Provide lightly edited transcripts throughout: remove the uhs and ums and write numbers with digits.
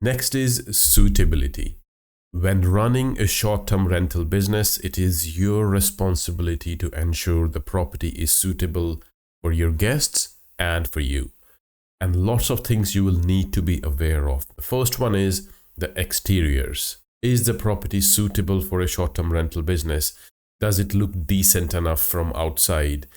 Next is suitability. When running a short-term rental business, it is your responsibility to ensure the property is suitable for your guests and for you. And lots of things you will need to be aware of. The first one is the exteriors. Is the property suitable for a short-term rental business? Does it look decent enough from outside?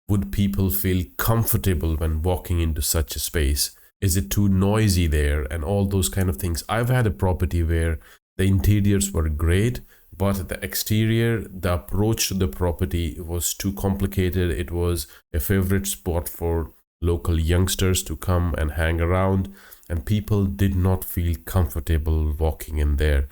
Would people feel comfortable when walking into such a space? Is it too noisy there? And all those kind of things. I've had a property where the interiors were great, but the exterior, the approach to the property was too complicated. It was a favorite spot for local youngsters to come and hang around, and people did not feel comfortable walking in there,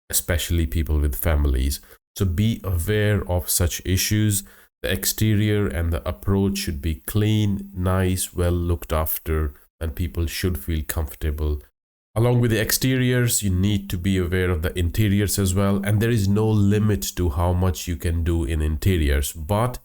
especially people with families. So be aware of such issues. The exterior and the approach should be clean, nice, well looked after, and people should feel comfortable. Along with the exteriors, you need to be aware of the interiors as well. And there is no limit to how much you can do in interiors, but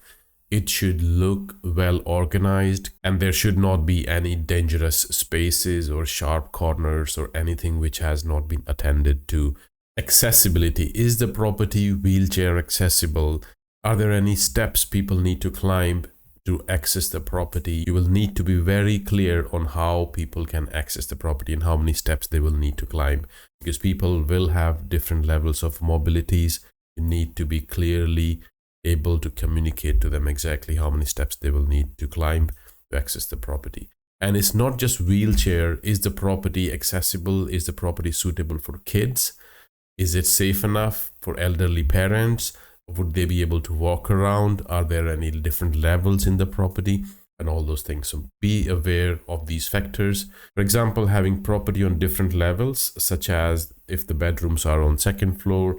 it should look well organized, and there should not be any dangerous spaces or sharp corners or anything which has not been attended to. Accessibility. Is the property wheelchair accessible? Are there any steps people need to climb to access the property? You will need to be very clear on how people can access the property and how many steps they will need to climb, because people will have different levels of mobilities. You need to be clearly able to communicate to them exactly how many steps they will need to climb to access the property. And it's not just wheelchair. Is the property accessible? Is the property suitable for kids? Is it safe enough for elderly parents? Would they be able to walk around? Are there any different levels in the property? And all those things. So be aware of these factors. For example, having property on different levels, such as if the bedrooms are on second floor,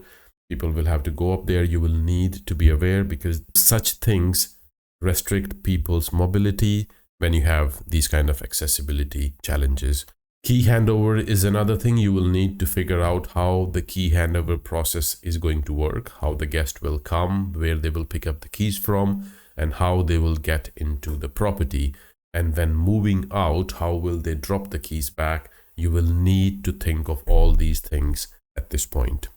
people will have to go up there. You will need to be aware, because such things restrict people's mobility when you have these kind of accessibility challenges. Key handover is another thing. You will need to figure out how the key handover process is going to work, how the guest will come, where they will pick up the keys from, and how they will get into the property. And when moving out, how will they drop the keys back? You will need to think of all these things at this point.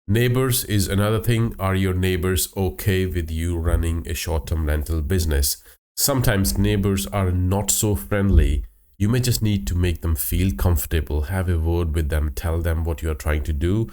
Neighbors is another thing. Are your neighbors okay with you running a short-term rental business? Sometimes neighbors are not so friendly. You may just need to make them feel comfortable, have a word with them, tell them what you are trying to do.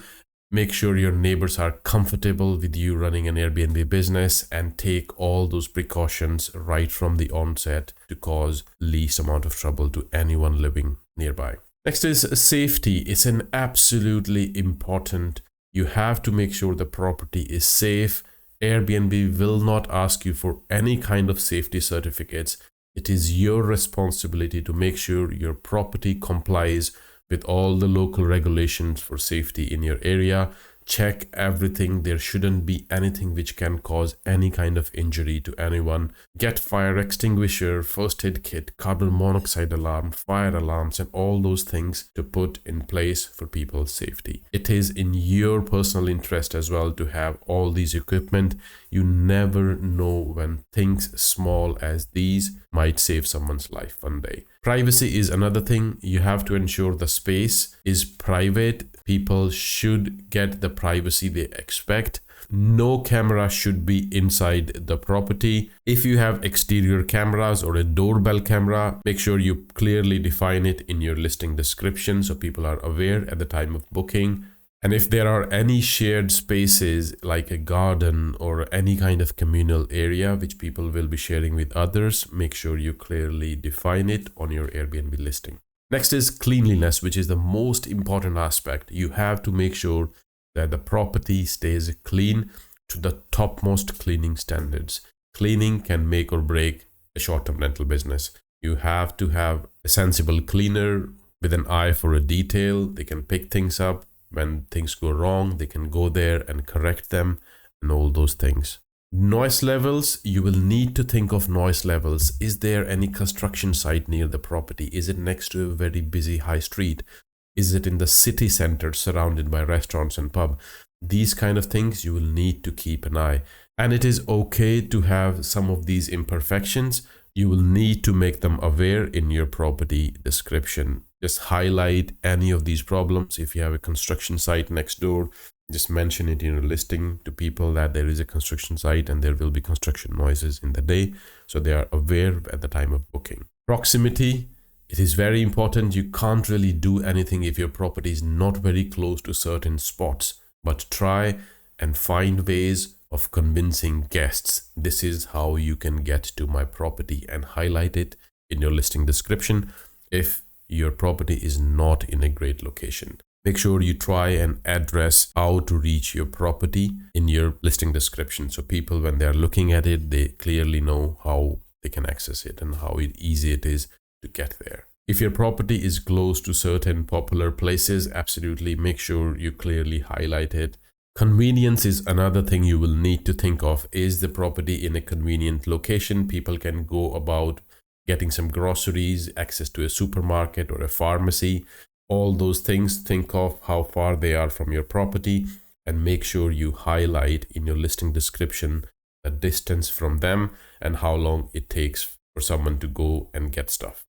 Make sure your neighbors are comfortable with you running an Airbnb business, and take all those precautions right from the onset to cause least amount of trouble to anyone living nearby. Next is safety. It's an absolutely important. You have to make sure the property is safe. Airbnb will not ask you for any kind of safety certificates. It is your responsibility to make sure your property complies with all the local regulations for safety in your area. Check everything. There shouldn't be anything which can cause any kind of injury to anyone. Get fire extinguisher, first aid kit, carbon monoxide alarm, fire alarms, and all those things to put in place for people's safety. It is in your personal interest as well to have all these equipment. You never know when things small as these might save someone's life one day. Privacy is another thing. You have to ensure the space is private. People should get the privacy they expect. No camera should be inside the property. If you have exterior cameras or a doorbell camera, make sure you clearly define it in your listing description so people are aware at the time of booking. And if there are any shared spaces like a garden or any kind of communal area which people will be sharing with others, make sure you clearly define it on your Airbnb listing. Next is cleanliness, which is the most important aspect. You have to make sure that the property stays clean to the topmost cleaning standards. Cleaning can make or break a short-term rental business. You have to have a sensible cleaner with an eye for a detail. They can pick things up. When things go wrong, they can go there and correct them and all those things. Noise levels, you will need to think of noise levels. Is there any construction site near the property? Is it next to a very busy high street? Is it in the city center surrounded by restaurants and pub? These kind of things you will need to keep an eye. And it is okay to have some of these imperfections, You will need to make them aware in your property description. Just highlight any of these problems. If you have a construction site next door, just mention it in your listing to people that there is a construction site and there will be construction noises in the day, so they are aware at the time of booking. Proximity, it is very important. You can't really do anything if your property is not very close to certain spots, but try and find ways of convincing guests. This is how you can get to my property, and highlight it in your listing description if your property is not in a great location. Make sure you try and address how to reach your property in your listing description, so people, when they're looking at it, they clearly know how they can access it and how easy it is to get there. If your property is close to certain popular places, absolutely make sure you clearly highlight it. Convenience is another thing you will need to think of. Is the property in a convenient location? People can go about getting some groceries, access to a supermarket or a pharmacy. All those things, think of how far they are from your property and make sure you highlight in your listing description the distance from them and how long it takes for someone to go and get stuff.